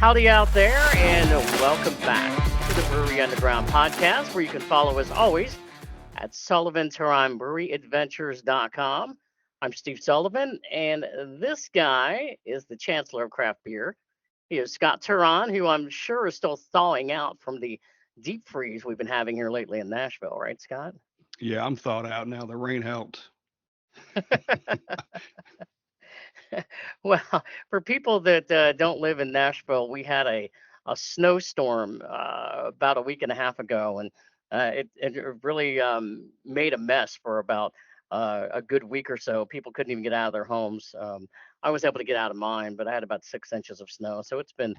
Howdy out there, and welcome back to the Brewery Underground Podcast, where you can follow us always at Sullivan Touron BreweryAdventures.com. I'm Steve Sullivan, and this guy is the Chancellor of Craft Beer. He is Scott Touron, who I'm sure is still thawing out from the deep freeze we've been having here lately in Nashville, right, Scott? Yeah, I'm thawed out now. The rain helped. Well, for people that don't live in Nashville, we had a snowstorm about a week and a half ago, and it really made a mess for about a good week or so. People couldn't even get out of their homes. I was able to get out of mine, but I had about 6 inches of snow, so it's been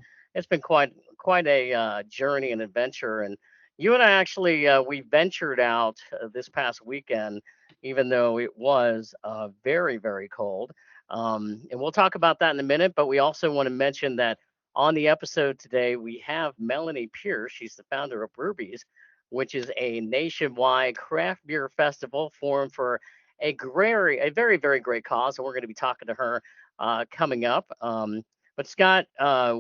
quite a journey and adventure. And you and I actually we ventured out this past weekend, even though it was very cold. And we'll talk about that in a minute, but we also want to mention that on the episode today, we have Melanie Pierce. She's the founder of Brewbies, which is a nationwide craft beer festival formed for a very great cause. And we're going to be talking to her coming up. But Scott,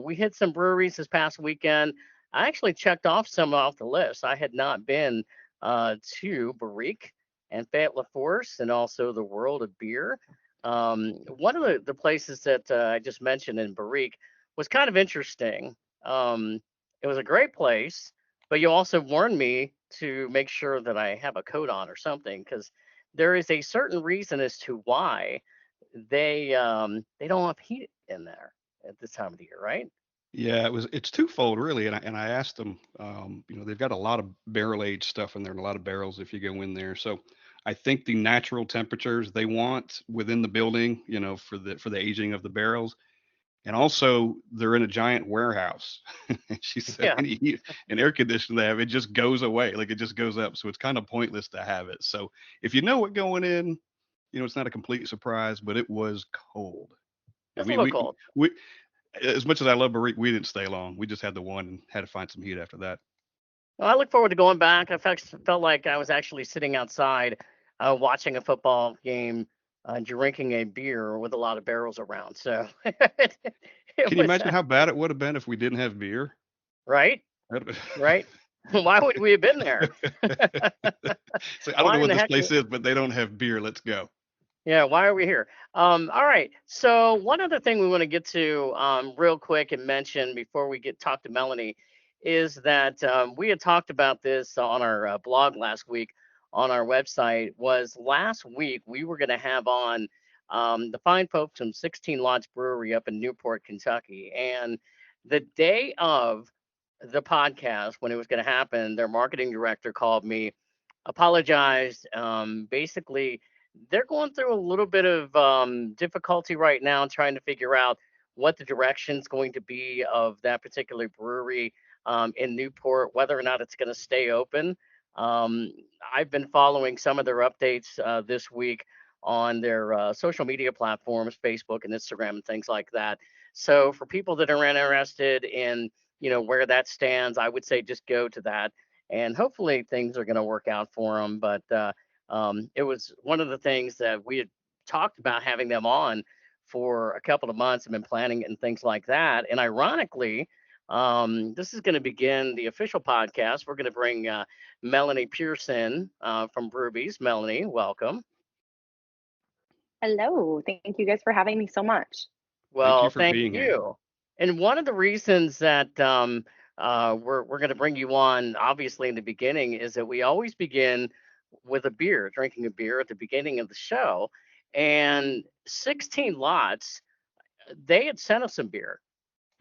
we hit some breweries this past weekend. I actually checked off some off the list. I had not been to Barrique and Fayette La Force and also the World of Beer. One of the places that I just mentioned in Barrique was kind of interesting. It was a great place, but you also warned me to make sure that I have a coat on or something because there is a certain reason as to why they don't have heat in there at this time of the year, right? Yeah, it's twofold really, and I asked them. They've got a lot of barrel aged stuff in there, and a lot of barrels if you go in there. So I think the natural temperatures they want within the building, for the aging of the barrels, and also they're in a giant warehouse. She said Yeah, any heat and air conditioning they have, it just goes away, like it just goes up. So it's kind of pointless to have it. So if you know what going in, it's not a complete surprise, but it was cold. I it's a mean, little we cold. we as much as I love Barik, we didn't stay long. We just had the one and had to find some heat after that. Well, I look forward to going back. I felt like I was actually sitting outside watching a football game, drinking a beer with a lot of barrels around. So it Can you was imagine how bad it would have been if we didn't have beer? right, That'd right. Why would we have been there? So I don't know Why in what the this heck? place is, but they don't have beer. Let's go. Yeah, why are we here? All right. So one other thing we want to get to real quick and mention before we get talk to Melanie is that we had talked about this on our blog last week on our website. Was last week we were going to have on the fine folks from 16 Lots Brewery up in Newport, Kentucky, and the day of the podcast when it was going to happen, their marketing director called me, apologized. Basically, they're going through a little bit of difficulty right now trying to figure out what the direction's going to be of that particular brewery in Newport, whether or not it's going to stay open. Um, I've been following some of their updates this week on their social media platforms, Facebook and Instagram and things like that. So for people that are interested in, where that stands, I would say just go to that and hopefully things are going to work out for them. But it was one of the things that we had talked about having them on for a couple of months and been planning it and things like that. And ironically, this is going to begin the official podcast. We're going to bring Melanie Pierce from Brewbies. Melanie, welcome. Hello. Thank you guys for having me so much. Thank you Well, for thank being here. you. And one of the reasons that we're going to bring you on, obviously, in the beginning, is that we always begin with a beer, drinking a beer at the beginning of the show. And 16 Lots, they had sent us some beer.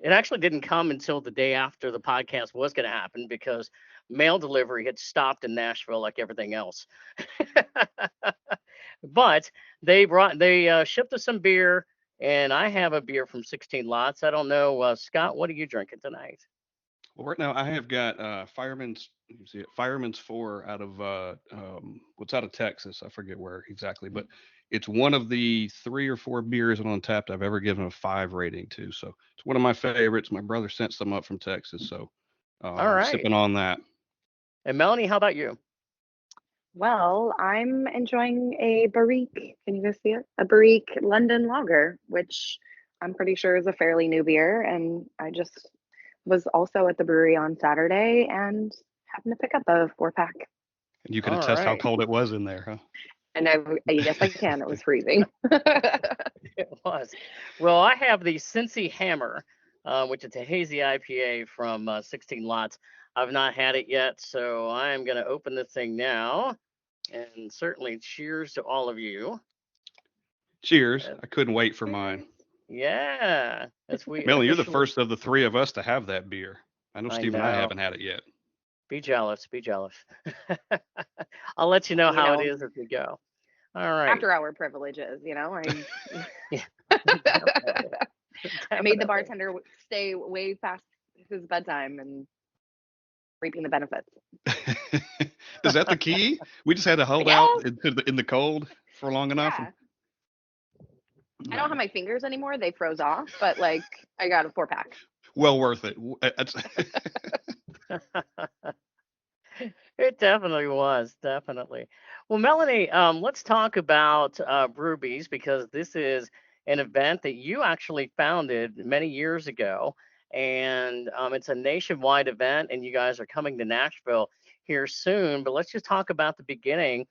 It actually didn't come until the day after the podcast was going to happen because mail delivery had stopped in Nashville like everything else. But they shipped us some beer, and I have a beer from 16 Lots. I don't know, Scott, what are you drinking tonight? Well, right now I have got Fireman's. Let me see it. Fireman's Four out of what's out of Texas. I forget where exactly, but it's one of the three or four beers on Untapped I've ever given a 5 rating to. So it's one of my favorites. My brother sent some up from Texas, so All I'm right. sipping on that. And Melanie, how about you? Well, I'm enjoying a Barrique. Can you guys see it? A Barrique London Lager, which I'm pretty sure is a fairly new beer. And I just was also at the brewery on Saturday and happened to pick up a 4-pack. And you can All attest how right. cold it was in there, huh? And yes, I can. It was freezing. It was. Well, I have the Cincy Hammer, which is a hazy IPA from 16 Lots. I've not had it yet, so I am going to open this thing now. And certainly cheers to all of you. Cheers. Uh, I couldn't wait for mine. yeah, as we Melanie, you're the officially, first of the three of us to have that beer. I know I Steve and I know. haven't had it yet. Be jealous. Be jealous. I'll let you know You how it know, is as we go. All right. after hour privileges, Yeah, definitely. I made the Definitely. bartender stay way past his bedtime and reaping the benefits. Is that the key? We just had to hold out Yes, in the cold for long enough. yeah. I don't have No. my fingers anymore. They froze off, but like I got a 4-pack. Well worth it. It definitely was, definitely. Well, Melanie, let's talk about Brewbies because this is an event that you actually founded many years ago, and it's a nationwide event, and you guys are coming to Nashville here soon. But let's just talk about the beginning.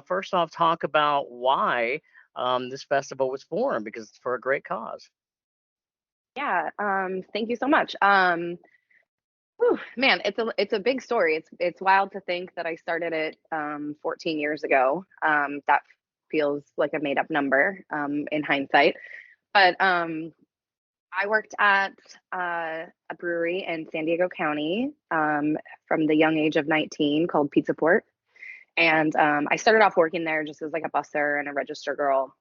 First off, talk about why this festival was formed because it's for a great cause. Yeah. Thank you so much. Whew, man, it's a big story. It's wild to think that I started it 14 years ago. That feels like a made up number in hindsight. But I worked at a brewery in San Diego County from the young age of 19 called Pizza Port. And I started off working there just as like a busser and a register girl.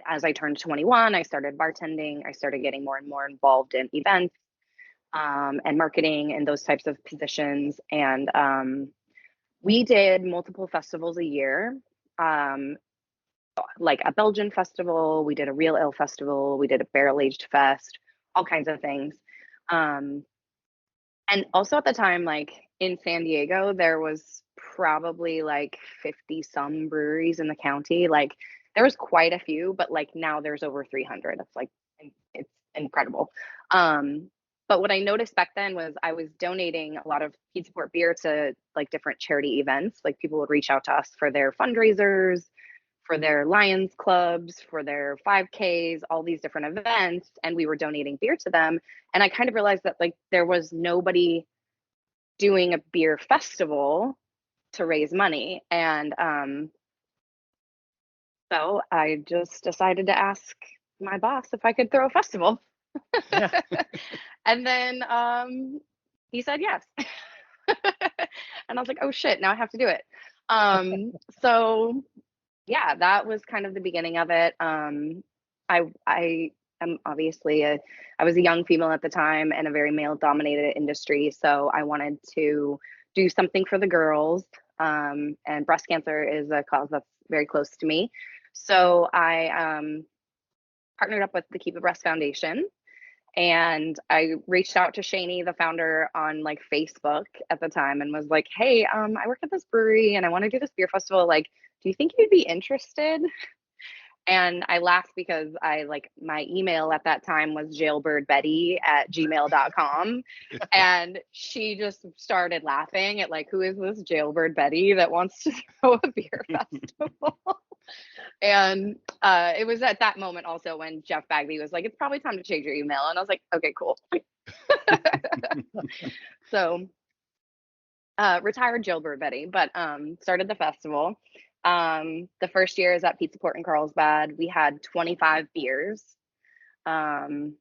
As I turned 21, I started bartending. I started getting more and more involved in events and marketing and those types of positions. And we did multiple festivals a year, um, like a Belgian festival. We did a real ale festival. We did a barrel aged fest, all kinds of things. Um, and also at the time, like in San Diego, there was probably like 50 some breweries in the county. Like there was quite a few, but like now there's over 300. It's like, it's incredible. Um, but what I noticed back then was I was donating a lot of Pizza Port beer to like different charity events. Like people would reach out to us for their fundraisers, for their Lions clubs, for their 5Ks, all these different events, and we were donating beer to them. And I kind of realized that like there was nobody doing a beer festival to raise money. And so I just decided to ask my boss if I could throw a festival. Yeah. And then he said yes. And I was like, oh shit, now I have to do it. So yeah, that was kind of the beginning of it. I am obviously I was a young female at the time in a very male dominated industry, so I wanted to do something for the girls. And breast cancer is a cause that's very close to me. So I partnered up with the Keep a Breast Foundation, and I reached out to Shani, the founder, on like Facebook at the time and was like, hey, I work at this brewery and I want to do this beer festival. Like, do you think you'd be interested? And I laughed because I like my email at that time was jailbirdbetty@gmail.com. And she just started laughing at like, who is this jailbird Betty that wants to throw a beer festival? And it was at that moment also when Jeff Bagby was like, it's probably time to change your email. And I was like, okay, cool. So retired jailbird Betty, but started the festival. The first year is at Pizza Port in Carlsbad. We had 25 beers. And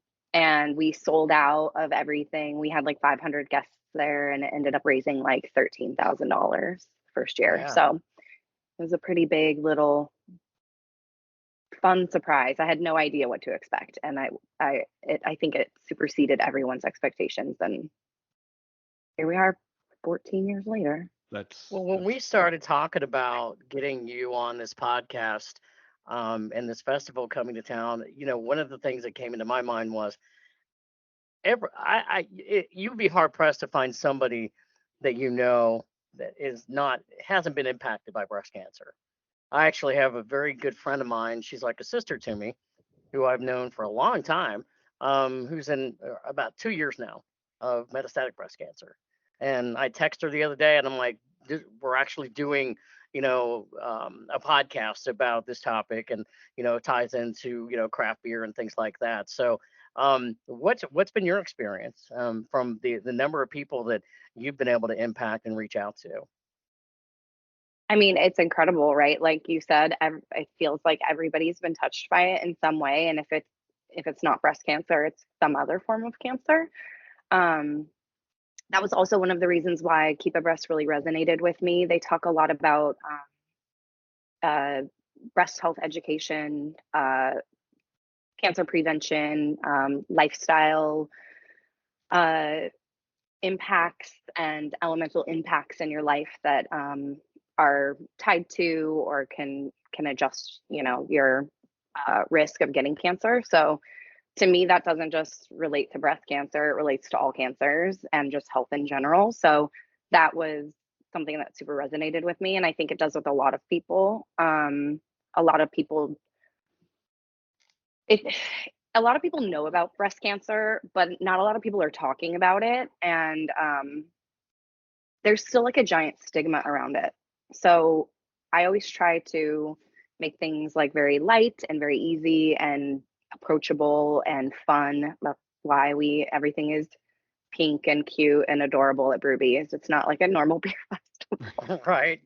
we sold out of everything. We had like 500 guests there, and it ended up raising like $13,000 first year. Yeah. So it was a pretty big little fun surprise. I had no idea what to expect, and I think it superseded everyone's expectations. And here we are, 14 years later. Well, when we started talking about getting you on this podcast and this festival coming to town, one of the things that came into my mind was you'd be hard pressed to find somebody that that hasn't been impacted by breast cancer. I actually have a very good friend of mine. She's like a sister to me, who I've known for a long time. who's in about 2 years now of metastatic breast cancer. And I texted her the other day, and I'm like, we're actually doing, a podcast about this topic, and it ties into craft beer and things like that. So, what's been your experience from the number of people that you've been able to impact and reach out to? I mean, it's incredible, right? Like you said, it feels like everybody's been touched by it in some way, and if it's not breast cancer, it's some other form of cancer. Um, that was also one of the reasons why Keep Abreast really resonated with me. They talk a lot about uh, breast health education, cancer prevention, lifestyle uh, impacts, and elemental impacts in your life that are tied to or can adjust, your risk of getting cancer. So to me, that doesn't just relate to breast cancer, it relates to all cancers and just health in general. So that was something that super resonated with me. And I think it does with a lot of people. A lot of people, it, a lot of people know about breast cancer, but not a lot of people are talking about it. And there's still like a giant stigma around it. So I always try to make things like very light and very easy and approachable and fun. That's why everything is pink and cute and adorable at Brewbies. It's not like a normal beer festival. Right.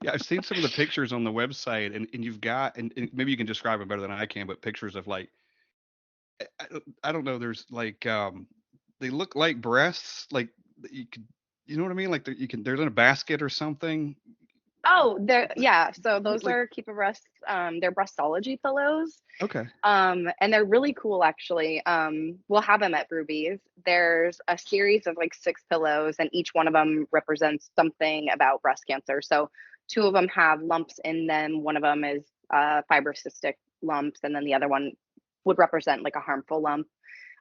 Yeah, I've seen some of the pictures on the website, and you've got, and maybe you can describe it better than I can, but pictures of like, I don't know, there's like, they look like breasts, like you could, you know what I mean? Like you can, there's in a basket or something. Oh, yeah. So those Like, are Keep a Breast. They're breastology pillows. okay. And they're really cool actually. We'll have them at Brewbies. There's a series of like 6 pillows, and each one of them represents something about breast cancer. So 2 of them have lumps in them. One of them is fibrocystic lumps, and then the other one would represent like a harmful lump.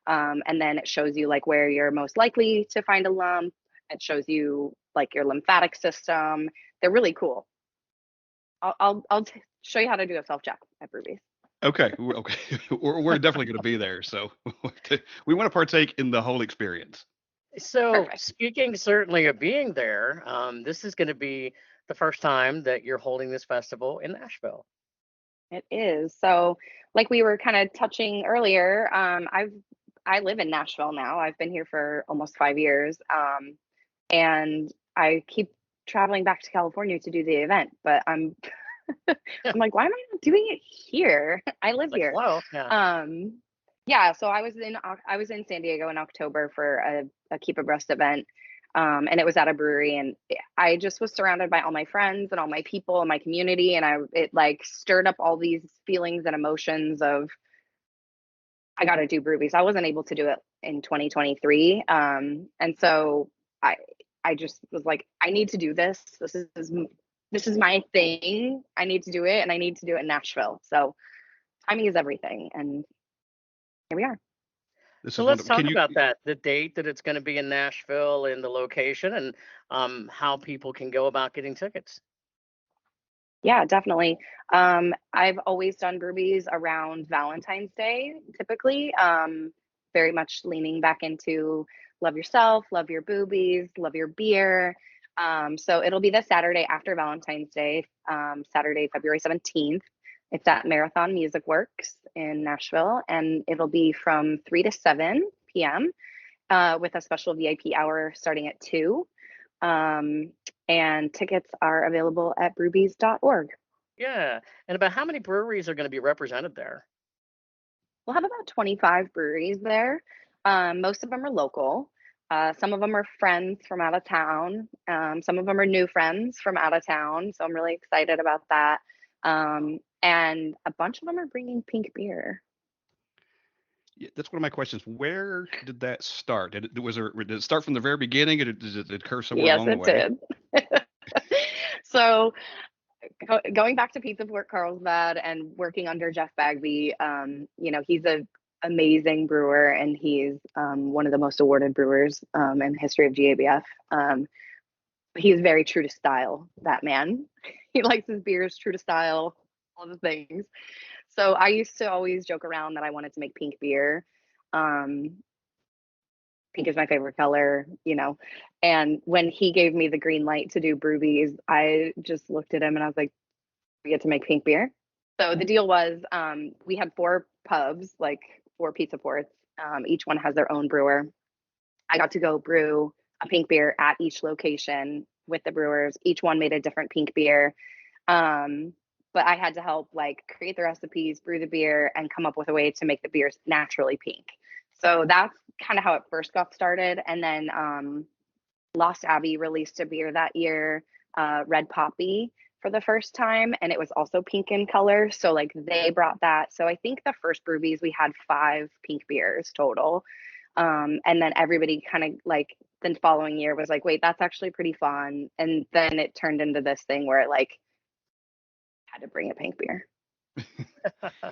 And then it shows you like where you're most likely to find a lump. It shows you like your lymphatic system. They're really cool. I'll show you how to do a self check at Brewbies. Okay. Okay. We're definitely going to be there. So we want to partake in the whole experience. So, Perfect. speaking certainly of being there, this is going to be the first time that you're holding this festival in Nashville. It is. So, like we were kind of touching earlier, I live in Nashville now. I've been here for almost 5 years, and I keep traveling back to California to do the event. But I'm Yeah, I'm like, why am I not doing it here? I live it's like here. hello. Yeah. Yeah. So I was in San Diego in October for a Keep Abreast event, and it was at a brewery, and I just was surrounded by all my friends and all my people and my community, and it like stirred up all these feelings and emotions of I got to do Brewbies. I wasn't able to do it in 2023, and so I I just was like, I need to do this. This is my thing. I need to do it, and I need to do it in Nashville. So timing is everything, and here we are. This So is let's wonderful. talk Can you? about that, the date that it's going to be in Nashville and the location, and how people can go about getting tickets. Yeah, definitely. I've always done Brewbies around Valentine's Day, typically. Very much leaning back into love yourself, love your boobies, love your beer. So it'll be the Saturday after Valentine's Day, Saturday, February 17th. It's at Marathon Music Works in Nashville, and it'll be from 3 to 7 p.m. With a special VIP hour starting at 2. Um, and tickets are available at brewbies.org. Yeah. And about how many breweries are going to be represented there? We'll have about 25 breweries there. Most of them are local. Some of them are friends from out of town. Some of them are new friends from out of town. So I'm really excited about that. And a bunch of them are bringing pink beer. Yeah, that's one of my questions. Where did that start? Did it start from the very beginning, or did it occur somewhere Yes, along the it way? did. So going back to Pizza Fort Carlsbad and working under Jeff Bagby, he's a amazing brewer, and he's one of the most awarded brewers in the history of GABF. He's very true to style, that man. He likes his beers true to style, all the things. So I used to always joke around that I wanted to make pink beer. Pink is my favorite color, And when he gave me the green light to do Brewbies, I just looked at him and I was like, we get to make pink beer. So the deal was, we had 4 pubs, like 4 pizza ports. Each one has their own brewer. I got to go brew a pink beer at each location with the brewers. Each one made a different pink beer. But I had to help like create the recipes, brew the beer, and come up with a way to make the beers naturally pink. So that's kind of how it first got started. And then Lost Abbey released a beer that year, Red Poppy, for the first time, and it was also pink in color. So like they brought that. So I think the first Brewbies we had 5 pink beers total. And then everybody kind of like the following year was like, wait, that's actually pretty fun. And then it turned into this thing where it like had to bring a pink beer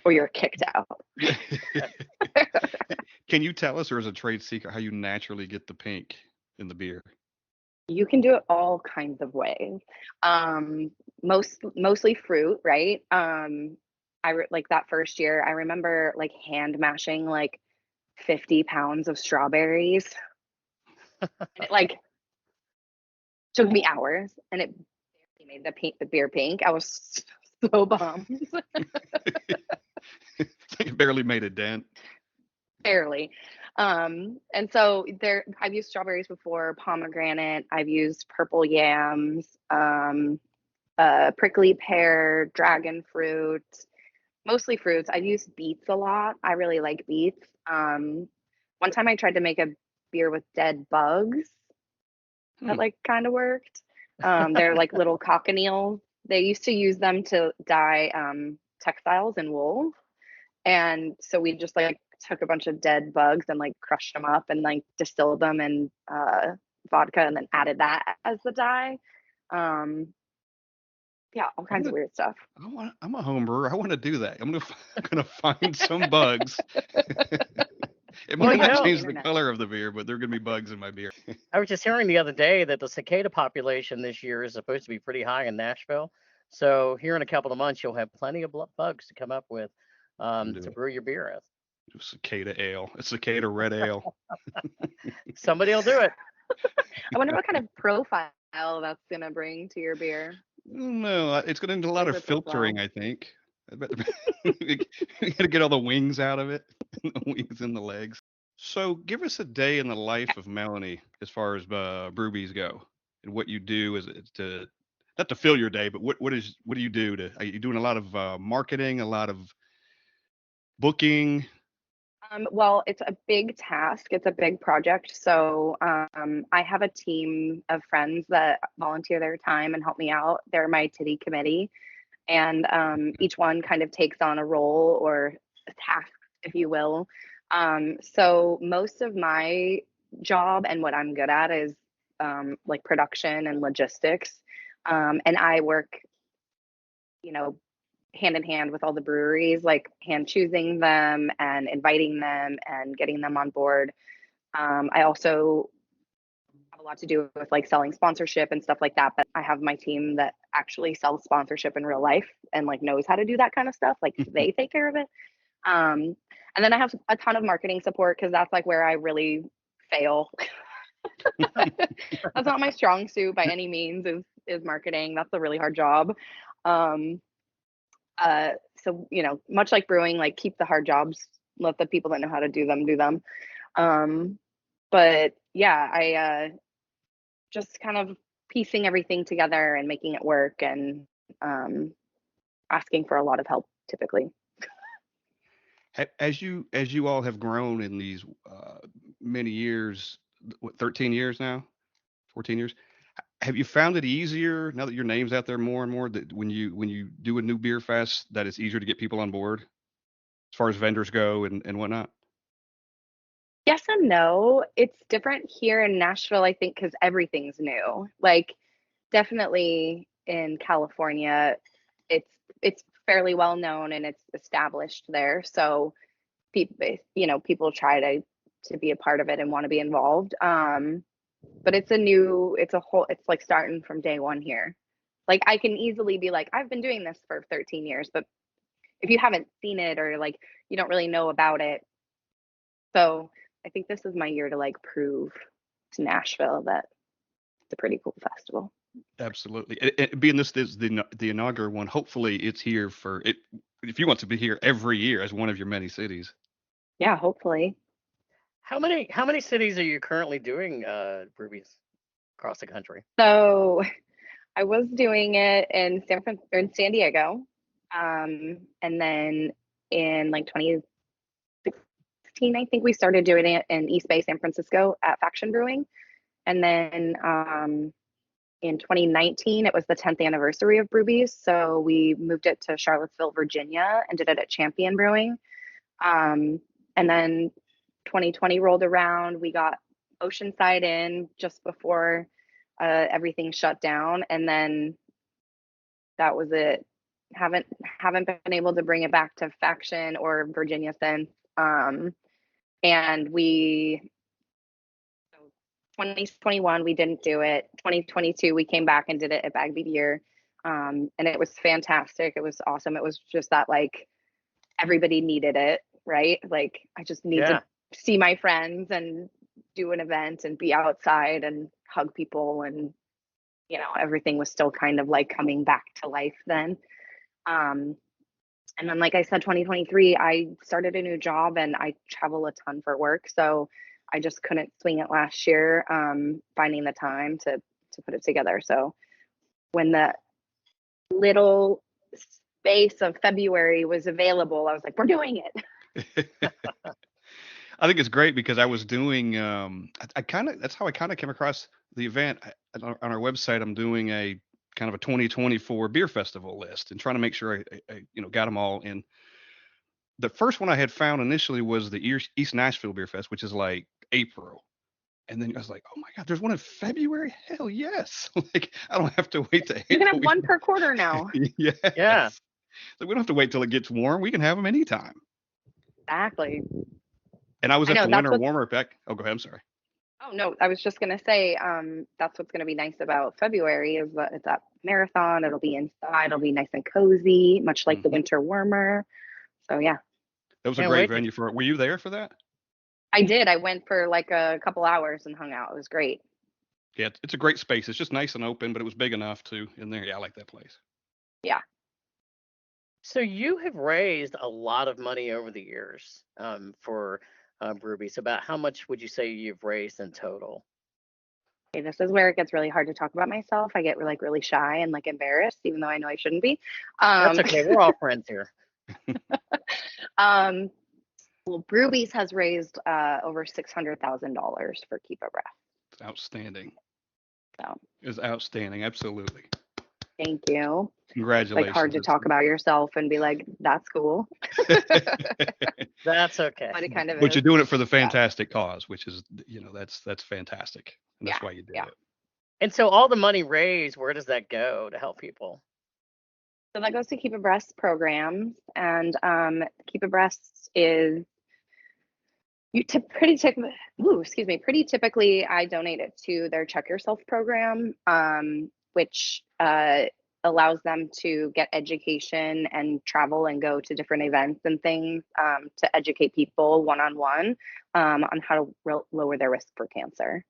or you're kicked out. Can you tell us, or as a trade secret, how you naturally get the pink in the beer? You can do it all kinds of ways. Mostly fruit, right? Like that first year, I remember like hand mashing like 50 pounds of strawberries. And it like took me hours, and it barely made the beer pink. I was so bummed. It barely made a dent. Barely. And so I've used strawberries before, pomegranate, I've used purple yams, prickly pear, dragon fruit, mostly fruits. I've used beets a lot. I really like beets. One time I tried to make a beer with dead bugs. That like kind of worked. They're like little cochineals. They used to use them to dye textiles and wool. And so we just like took a bunch of dead bugs and like crushed them up and like distilled them in vodka and then added that as the dye. Yeah, all kinds of weird stuff. I'm a home brewer. I want to do that. I'm gonna find some bugs. It might not change the color of the beer, but there are gonna be bugs in my beer. I was just hearing the other day that the cicada population this year is supposed to be pretty high in Nashville. So here in a couple of months, you'll have plenty of bugs to come up with to brew your beer with. Cicada ale. It's cicada red ale. Somebody will do it. I wonder what kind of profile that's gonna bring to your beer. No, it's gonna need a lot of filtering, I think. You gotta get all the wings out of it, the wings and the legs. So, give us a day in the life of Melanie as far as Brewbies go, and what you do is to not to fill your day, but what do you do to? Are you doing a lot of marketing, a lot of booking? Well, it's a big task. It's a big project. So I have a team of friends that volunteer their time and help me out. They're my titty committee. And each one kind of takes on a role or a task, if you will. So most of my job and what I'm good at is like production and logistics. And I work, hand in hand with all the breweries, like hand choosing them and inviting them and getting them on board. I also have a lot to do with like selling sponsorship and stuff like that, but I have my team that actually sells sponsorship in real life and like knows how to do that kind of stuff. Like they take care of it. And then I have a ton of marketing support because that's like where I really fail. That's not my strong suit by any means is marketing. That's a really hard job. So, much like brewing, like keep the hard jobs, let the people that know how to do them. But yeah, I just kind of piecing everything together and making it work and asking for a lot of help typically. As you all have grown in these many years, 13 years now, 14 years, have you found it easier now that your name's out there more and more that when you do a new beer fest that it's easier to get people on board as far as vendors go and whatnot? Yes and no. It's different here in Nashville, I think, because everything's new. Like definitely in California, it's fairly well known and it's established there. So people try to be a part of it and want to be involved. But it's like starting from day one here. Like I can easily be like, I've been doing this for 13 years, but if you haven't seen it or like you don't really know about it, So I think this is my year to like prove to Nashville that it's a pretty cool festival. Absolutely. Being this is the inaugural one, hopefully it's here for it. If you want to be here every year as one of your many cities. Yeah, hopefully. How many cities are you currently doing Brewbies across the country? So I was doing it in San Diego, and then in like 2016, I think we started doing it in East Bay, San Francisco at Faction Brewing, and then in 2019 it was the 10th anniversary of Brewbies, so we moved it to Charlottesville, Virginia, and did it at Champion Brewing. And then 2020 rolled around, we got Oceanside in just before everything shut down, and then that was it. Haven't been able to bring it back to Faction or Virginia since. And we 2021 we didn't do it. 2022 we came back and did it at Bagby Beer, and it was fantastic. It was awesome. It was just that like everybody needed it, right? Like I just need Yeah. to see my friends and do an event and be outside and hug people, and everything was still kind of like coming back to life then. And then like I said, 2023 I started a new job and I travel a ton for work, so I just couldn't swing it last year, finding the time to put it together. So when the little space of February was available, I was like, we're doing it. I think it's great because I was doing I kind of that's how I kind of came across the event. On our website I'm doing a kind of a 2024 beer festival list and trying to make sure I got them all in. The first one I had found initially was the East Nashville Beer Fest, which is like April. And then I was like, oh my God, there's one in February? Hell yes. Like I don't have to wait to You can April. have one per quarter now. Yes. Yeah. So we don't have to wait till it gets warm. We can have them anytime. Exactly. And I was I at know the that's winter what. warmer back. Oh, go ahead. I'm sorry. Oh no, I was just gonna say, that's what's gonna be nice about February is that it's a marathon. It'll be inside. It'll be nice and cozy, much like the Mhm. winter warmer. So yeah, That was a Can't great wait to venue for it. Were you there for that? I did. I went for like a couple hours and hung out. It was great. Yeah, it's a great space. It's just nice and open, but it was big enough too in there. Yeah, I like that place. Yeah. So you have raised a lot of money over the years for Brewbies. About how much would you say you've raised in total? Okay, this is where it gets really hard to talk about myself. I get like really shy and like embarrassed, even though I know I shouldn't be. That's Um, okay. We're all friends here. um, well, Brewbies has raised over $600,000 for Keep a Breath. It's outstanding. So It's outstanding. Absolutely. thank you. Like hard Congratulations. to talk about yourself and be like, that's cool. That's okay. But it kind of But you're is. doing it for the Yeah. fantastic cause, which is, that's fantastic. And that's Yeah. why you did Yeah. it. And so all the money raised, where does that go to help people? So that goes to Keep Abreast programs, and Keep Abreast is pretty typically I donate it to their Check Yourself program, which allows them to get education and travel and go to different events and things, to educate people one-on-one, on how to lower their risk for cancer.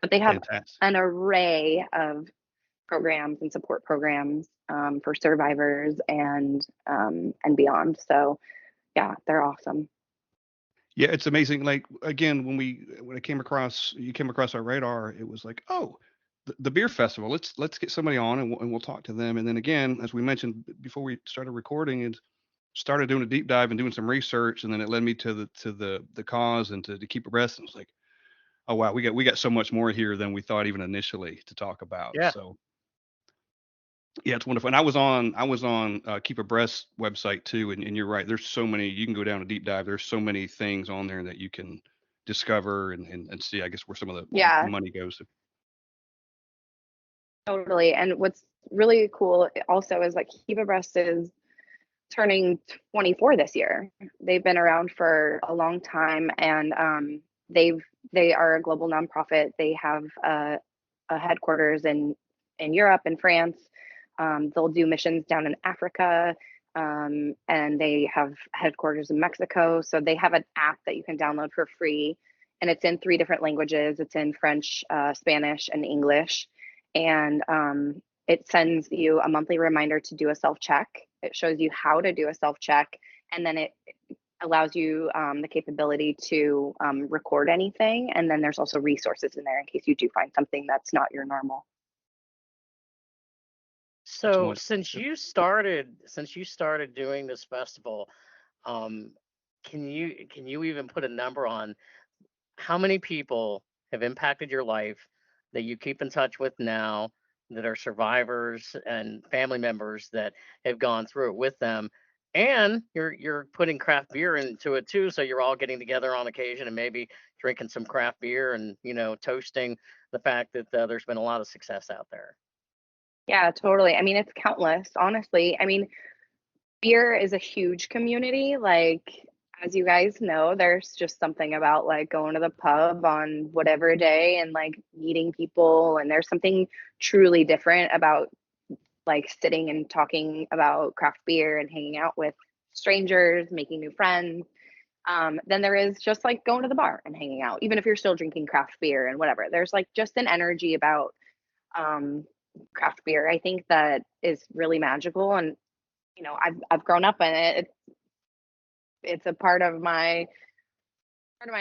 But they have Fantastic. an array of programs and support programs, for survivors and beyond. So yeah, they're awesome. Yeah, it's amazing. Like again, when you came across our radar, it was like, oh, the beer festival. Let's get somebody on and we'll talk to them. And then again, as we mentioned before we started recording, and started doing a deep dive and doing some research, and then it led me to the cause and to keep abreast. And it was like, oh wow, we got so much more here than we thought even initially to talk about. Yeah. So yeah, it's wonderful. And I was on Keep Abreast website too, and you're right. There's so many. You can go down a deep dive. There's so many things on there that you can discover and see. I guess where some of the Yeah, money goes to. totally. And what's really cool also is like Keep Abreast is turning 24 this year. They've been around for a long time, and they are a global nonprofit. They have a headquarters in Europe and France. They'll do missions down in Africa. and they have headquarters in Mexico. So they have an app that you can download for free, and it's in 3 different languages. It's in French, Spanish, and English. And it sends you a monthly reminder to do a self-check. It shows you how to do a self-check, and then it allows you the capability to record anything. And then there's also resources in there in case you do find something that's not your normal. So since you started doing this festival, can you even put a number on how many people have impacted your life that you keep in touch with now, that are survivors and family members that have gone through it with them? And you're putting craft beer into it too, so you're all getting together on occasion and maybe drinking some craft beer and toasting the fact that there's been a lot of success out there. Yeah, totally. I mean, it's countless, honestly. I mean, beer is a huge community. Like, as you guys know, there's just something about like going to the pub on whatever day and like meeting people. And there's something truly different about like sitting and talking about craft beer and hanging out with strangers, making new friends. Than there is just like going to the bar and hanging out, even if you're still drinking craft beer and whatever. There's like just an energy about craft beer, I think, that is really magical. And I've grown up in it. It's a part of my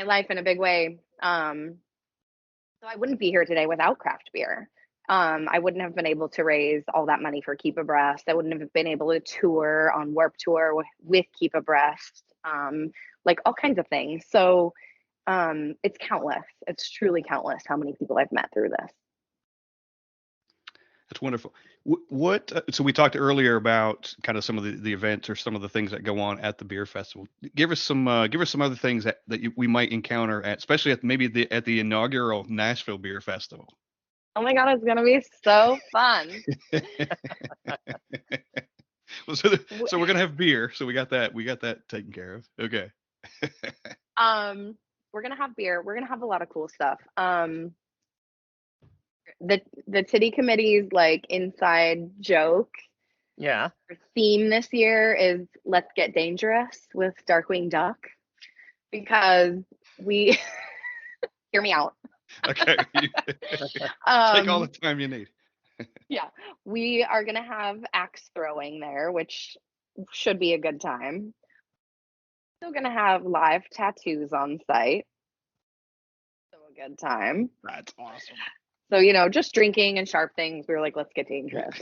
life in a big way. So I wouldn't be here today without craft beer. I wouldn't have been able to raise all that money for Keep Abreast. I wouldn't have been able to tour on Warped Tour with Keep Abreast, like all kinds of things. So it's countless. It's truly countless how many people I've met through this. That's wonderful. So we talked earlier about kind of some of the events or some of the things that go on at the beer festival. Give us some other things that we might encounter especially at the inaugural Nashville Beer Festival. Oh my God, it's gonna be so fun. Well, so we're gonna have beer. So we got that taken care of. Okay. We're gonna have beer. We're gonna have a lot of cool stuff. The city committee's like inside joke Yeah. theme this year is "Let's Get Dangerous" with Darkwing Duck, because we hear me out. Okay. Take all the time you need. Yeah, we are gonna have axe throwing there, which should be a good time. Still gonna have live tattoos on site, so a good time. That's awesome. So just drinking and sharp things. We were like, let's get dangerous.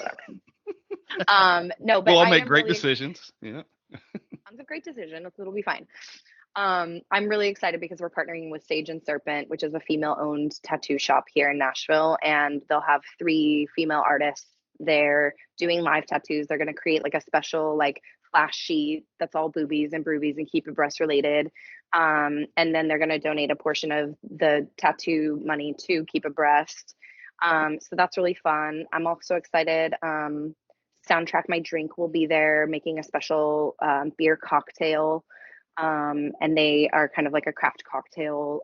No, but We'll all I make am great really decisions. Yeah. It's a great decision. It'll be fine. I'm really excited because we're partnering with Sage and Serpent, which is a female-owned tattoo shop here in Nashville, and they'll have 3 female artists there doing live tattoos. They're going to create like a special like flash sheet that's all boobies and brewbies and Keep Abreast related, and then they're going to donate a portion of the tattoo money to Keep Abreast. So that's really fun. I'm also excited. Soundtrack My Drink will be there making a special beer cocktail. And they are kind of like a craft cocktail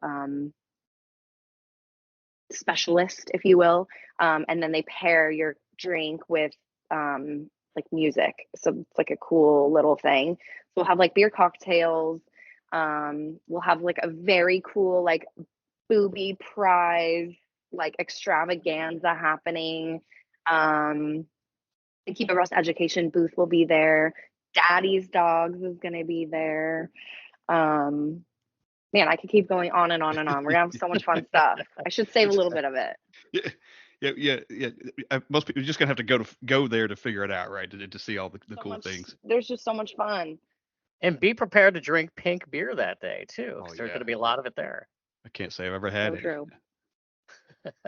specialist, if you will. And then they pair your drink with like music. So it's like a cool little thing. So we'll have like beer cocktails. We'll have like a very cool like booby prize like extravaganza happening. The Keep Abreast education booth will be there. Daddy's Dogs is going to be there. Man, I could keep going on and on and on. We're gonna have so much fun stuff. I should save a little bit of it. Yeah. Most people are just gonna have to go there to figure it out, right? To see all the cool things. There's just so much fun. And be prepared to drink pink beer that day too. Oh, There's going to be a lot of it there. I can't say I've ever had it. True.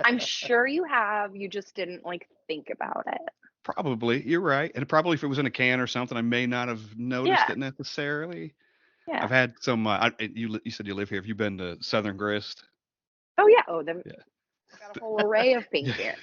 I'm sure you have. You just didn't like think about it. Probably, you're right. And probably if it was in a can or something, I may not have noticed it necessarily. Yeah. I've had some. You said you live here. Have you been to Southern Grist? Oh yeah. Oh, they've got a whole array of pink beer.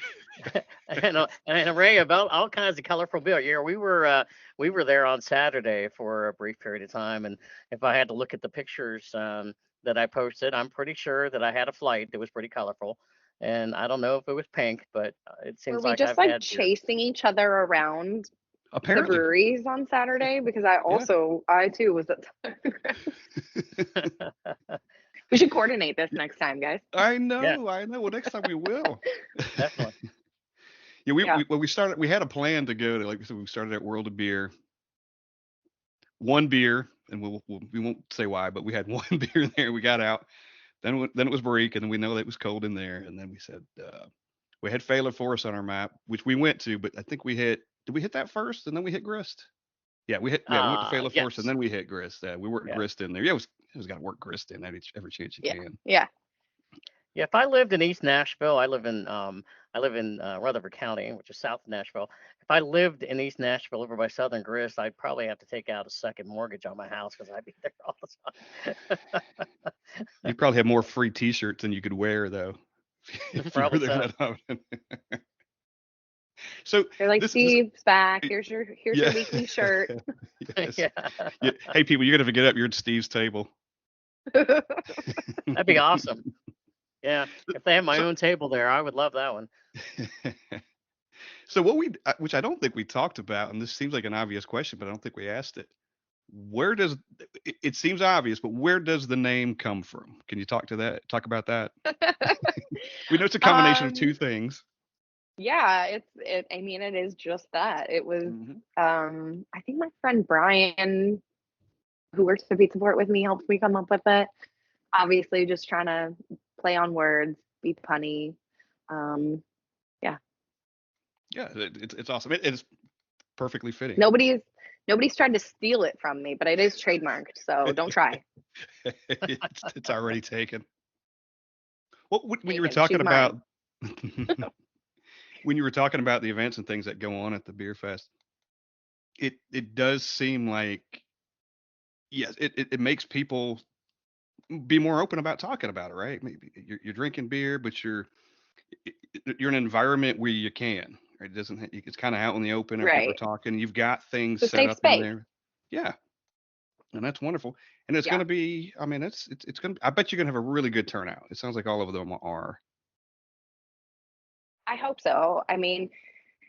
and an array of all kinds of colorful beer. Yeah, we were there on Saturday for a brief period of time, and if I had to look at the pictures that I posted, I'm pretty sure that I had a flight that was pretty colorful. And I don't know if it was pink, but it seems Were we like just I've like had chasing each other around the Apparently, breweries on Saturday because yeah. I too was at we should coordinate this next time, guys. I Yeah, know, I know. Well, next time we will. definitely. Yeah, Yeah. when we started, we had a plan to go to, like we said, we started at World of Beer, one beer, and we won't say why, but we had one beer there. We got out. Then it was break, and then we know that it was cold in there, and then we said we had Failer Forest on our map, which we went to, but I think we hit. Did we hit that first, and then we hit Grist? We went to Failer Forest, and Yes. then we hit Grist. We worked Yeah. Grist in there. Yeah, it was got to work Grist in every chance you Yeah. can. Yeah. Yeah, if I lived in East Nashville, I live in Rutherford County, which is south of Nashville. If I lived in East Nashville over by Southern Grist, I'd probably have to take out a second mortgage on my house because I'd be there all the You probably have more free T-shirts than you could wear, though, time. if you were Probably there so. that often. So They're like, this Steve's back. Here's your yeah. weekly shirt. Yes. Yeah, Yeah. Hey, people, you're gonna have to get up. You're at Steve's table. that'd be awesome. Yeah, if they had my So, own table there, I would love that one. so which I don't think we talked about, and this seems like an obvious question, but I don't think we asked it. Where does it seems obvious, but where does the name come from? Can you talk about that? We know it's a combination of two um, things. yeah, I mean, it is just that. It was Hmm. I think my friend Brian, who works for Pizza Port with me, helped me come up with it. Obviously, just trying to play on words, be punny. Um, yeah. Yeah, it's awesome. It's perfectly fitting. Nobody's tried to steal it from me, but it is trademarked, so don't try. It's already taken. Well, when you were Taken. talking She's mine. about when you were talking about the events and things that go on at the beer fest, it does seem like yes, it makes people be more open about talking about it, right? Maybe you're drinking beer, but you're in an environment where you can. Right? It doesn't. It's kind of out in the open, and people are Right. talking. You've got things It's a set safe up in space. there. Yeah, and that's wonderful. And it's going Yeah. to be. I mean, it's going to. I bet you're going to have a really good turnout. It sounds like all of them are. I hope so. I mean,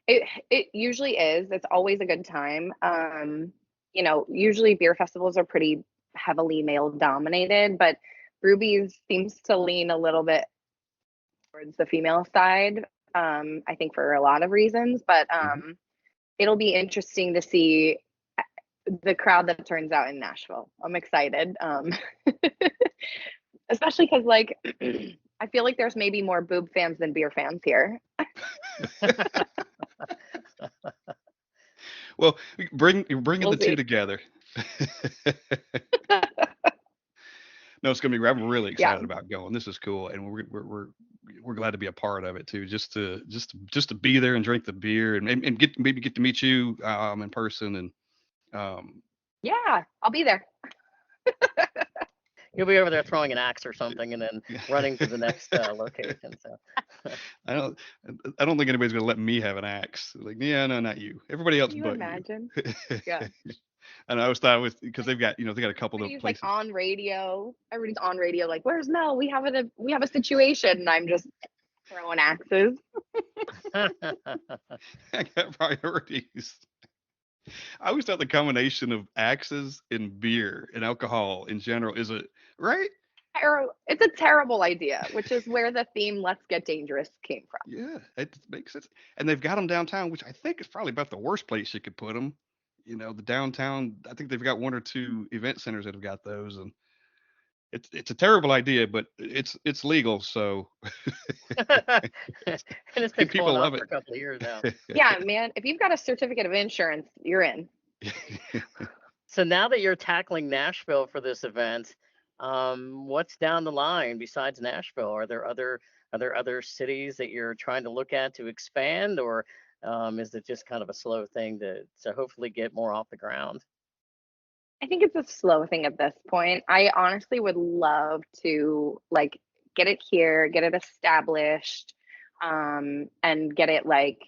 it usually is. It's always a good time. Usually beer festivals are pretty heavily male dominated, but Brewbies seems to lean a little bit towards the female side. I think for a lot of reasons, but Mhm. it'll be interesting to see the crowd that turns out in Nashville. I'm excited. Especially because like I feel like there's maybe more boob fans than beer fans here. Well, you're bringing We'll the two see. together. No, it's gonna be. I'm really Yeah. excited about going. This is cool, and we're glad to be a part of it too. Just to be there and drink the beer and get to meet you in person and um Yeah, I'll be there. You'll be over there throwing an axe or something, and then running to the next location. So, I don't I don't think anybody's gonna let me have an axe. Like, yeah, no, not you. Everybody else Can you but you. imagine? Yeah. And I always thought it was because they've got a couple of Everybody's like places. on radio. Everybody's on radio, like, where's Mel? We have a situation. And I'm just throwing axes. I got priorities. I always thought the combination of axes and beer and alcohol in general is a right. It's a terrible idea, which is where the theme "Let's Get Dangerous" came from. Yeah, it makes sense. And they've got them downtown, which I think is probably about the worst place you could put them. The downtown. I think they've got one or two event centers that have got those, and it's a terrible idea, but it's legal, so and it's been people going on love for a couple of years now. it. Yeah, man. If you've got a certificate of insurance, you're in. So now that you're tackling Nashville for this event, what's down the line besides Nashville? Are there other cities that you're trying to look at to expand, or is it just kind of a slow thing to hopefully get more off the ground? I think it's a slow thing at this point. I honestly would love to like get it here, get it established, and get it like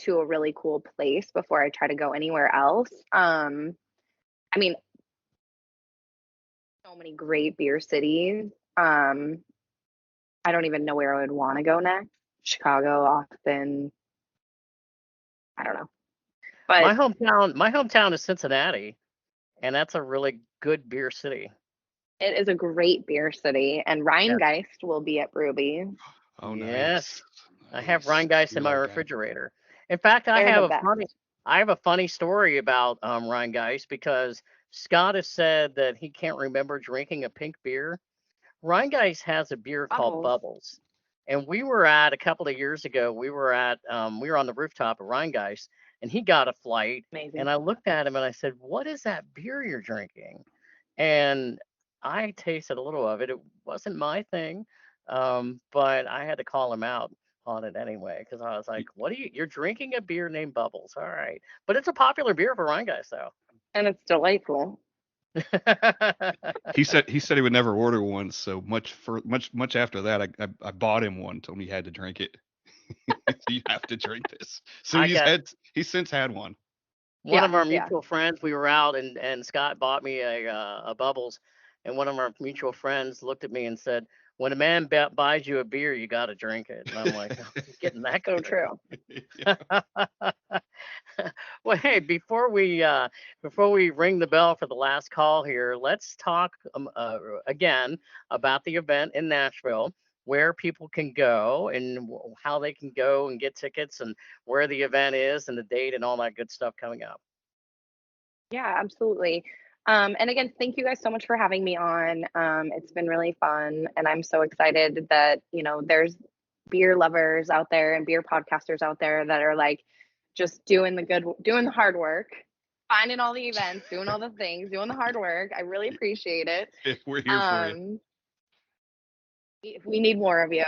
to a really cool place before I try to go anywhere else. I mean, so many great beer cities. I don't even know where I would want to go next. Chicago, Austin. I don't know. But My hometown is Cincinnati, and that's a really good beer city. it is a great beer city, and Yeah. Rheingeist will be at Brewbies. Oh, nice. Yes. I have Rheingeist We in my like that. refrigerator. In fact, They're the best. I have a funny story about Rheingeist because Scott has said that he can't remember drinking a pink beer. Rheingeist has a beer called Bubbles. Bubbles. And we were at a couple of years ago, we were on the rooftop of Rheingeist and he got a flight Amazing. and I looked at him and I said, "What is that beer you're drinking?" And I tasted a little of it. It wasn't my thing. But I had to call him out on it anyway because I was like, "What are you're drinking a beer named Bubbles. All right." But it's a popular beer for Rheingeist though. And it's delightful. He said he would never order one. So much after that, I bought him one. Told me he had to drink it. So you have to drink this. So I got he's since had one. one of our Yeah. mutual friends. We were out, and Scott bought me a Bubbles, and one of our mutual friends looked at me and said, "When a man buys you a beer, you got to drink it." And I'm like, "Oh, he's getting that So good." true. Well, hey, before we ring the bell for the last call here, let's talk again about the event in Nashville, where people can go and how they can go and get tickets and where the event is and the date and all that good stuff coming up. Yeah, absolutely. And again, thank you guys so much for having me on. It's been really fun, and I'm so excited that, there's beer lovers out there and beer podcasters out there that are like just doing the hard work, finding all the events, doing all the things, doing the hard work. I really appreciate it. We're here for you. Um, we need more of you.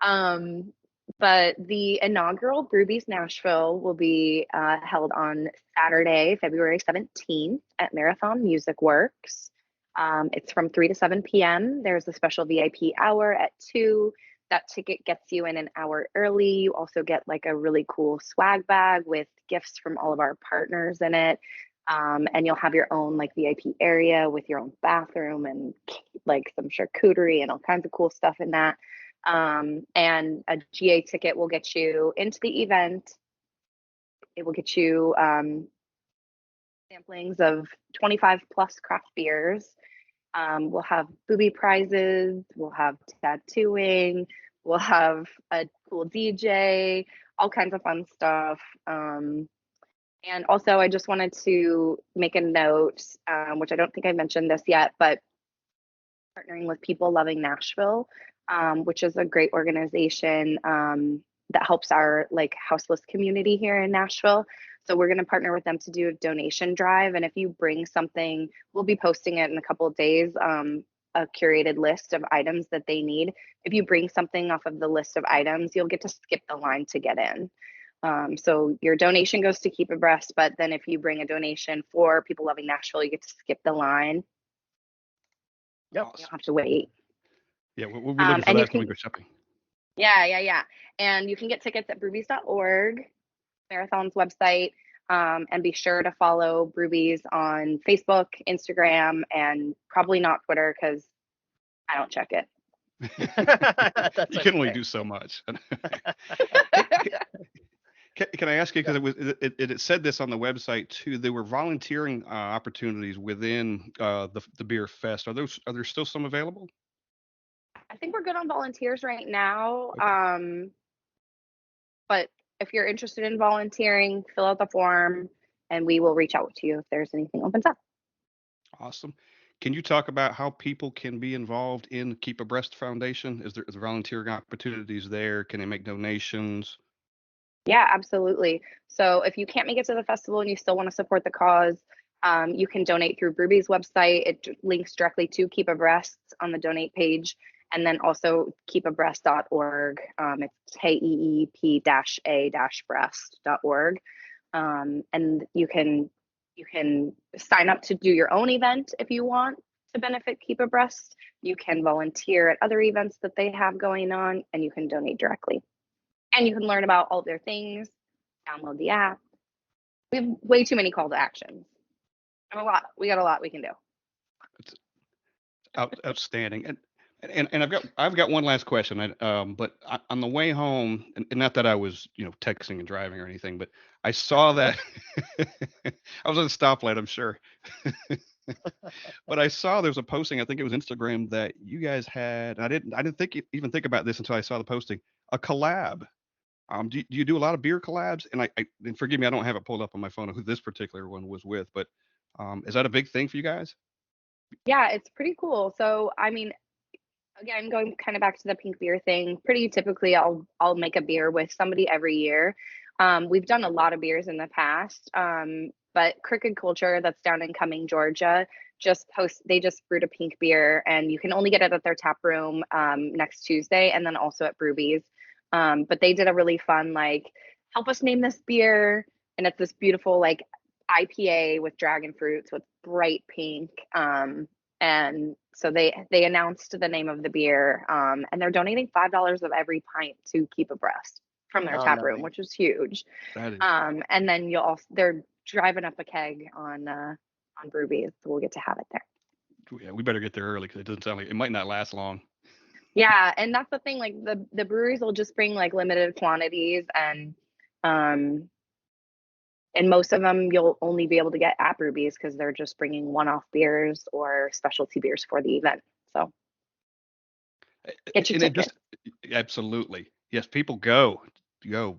Um, but the inaugural Brewbies Nashville will be held on Saturday, February 17th at Marathon Music Works. It's from 3 to 7 p.m. There's a special VIP hour at 2. That ticket gets you in an hour early. You also get like a really cool swag bag with gifts from all of our partners in it. And you'll have your own like VIP area with your own bathroom and like some charcuterie and all kinds of cool stuff in that. And a GA ticket will get you into the event. It will get you samplings of 25 plus craft beers. We'll have booby prizes, we'll have tattooing, we'll have a cool DJ, all kinds of fun stuff. And also, I just wanted to make a note, which I don't think I mentioned this yet, but partnering with People Loving Nashville, which is a great organization that helps our like houseless community here in Nashville. So we're going to partner with them to do a donation drive. And if you bring something, we'll be posting it in a couple of days, a curated list of items that they need. If you bring something off of the list of items, you'll get to skip the line to get in. So your donation goes to Keep Abreast, but then if you bring a donation for People Loving Nashville, you get to skip the line. Yep. You don't have to wait. Yeah, we'll be looking for that when we go shopping. Yeah. And you can get tickets at breweries.org, Marathon's website, and be sure to follow Brewbies on Facebook, Instagram, and probably not Twitter because I don't check it. You can only do so much. Can I ask you, because it said this on the website too, there were volunteering opportunities within the beer fest. Are there still some available? I think we're good on volunteers right now. But if you're interested in volunteering, fill out the form and we will reach out to you if there's anything opens up. Awesome. Can you talk about how people can be involved in Keep Abreast Foundation? Is there volunteering opportunities there? Can they make donations? Yeah, absolutely. So if you can't make it to the festival and you still want to support the cause, you can donate through Brewbies website. It links directly to Keep Abreast on the donate page, and then also keepabreast.org. It's KEEP-A-breast.org. And you can sign up to do your own event if you want to benefit Keep Abreast. You can volunteer at other events that they have going on, and you can donate directly. And you can learn about all their things, download the app. We have way too many call to actions. We got a lot we can do. It's outstanding. And And I've got one last question. On the way home, and not that I was texting and driving or anything, but I saw that I was at a stoplight, I'm sure. But I saw there was a posting. I think it was Instagram that you guys had. I didn't even think about this until I saw the posting. A collab. Do you do a lot of beer collabs? And forgive me, I don't have it pulled up on my phone who this particular one was with, but is that a big thing for you guys? Yeah, it's pretty cool. So, I mean, again, going kind of back to the pink beer thing, pretty typically I'll make a beer with somebody every year. We've done a lot of beers in the past, but Crooked Culture, that's down in Cumming, Georgia, they just brewed a pink beer, and you can only get it at their tap room next Tuesday, and then also at Brewbies. But they did a really fun help us name this beer, and it's this beautiful IPA with dragon fruits with bright pink. And so they announced the name of the beer, and they're donating $5 of every pint to Keep Abreast from their Oh, tap nice. room, which is huge. That is. And then they're driving up a keg on Brewbies, so we'll get to have it there. Yeah, we better get there early because it doesn't sound like it might not last long. Yeah, and that's the thing. The breweries will just bring limited quantities, and most of them you'll only be able to get at Brewbies because they're just bringing one-off beers or specialty beers for the event. So get your ticket. Absolutely. Yes, people go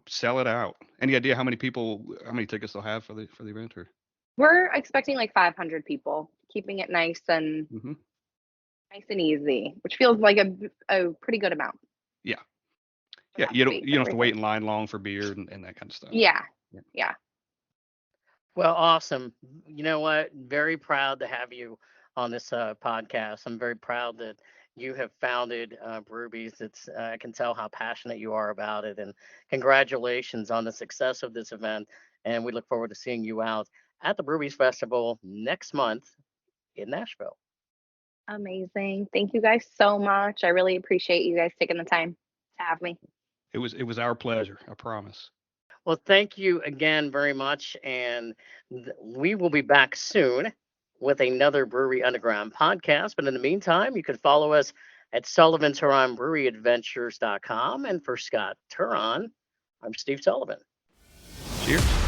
sell it out. Any idea how many tickets they'll have for the event? Or We're expecting 500 people, keeping it nice and Mhm. nice and easy, which feels like a pretty good amount. Yeah, Enough you don't space, have to wait everything. in line long for beer and that kind of stuff. Yeah, Yeah. yeah. Well, awesome. You know what? Very proud to have you on this podcast. I'm very proud that you have founded Brewbies. I can tell how passionate you are about it, and congratulations on the success of this event. And we look forward to seeing you out at the Brewbies Festival next month in Nashville. Amazing. Thank you guys so much. I really appreciate you guys taking the time to have me. It was our pleasure. I promise. Well, thank you again very much, and we will be back soon with another Brewery Underground podcast. But in the meantime, you can follow us at Sullivan Touron BreweryAdventures.com. And for Scott Touron, I'm Steve Sullivan. Cheers.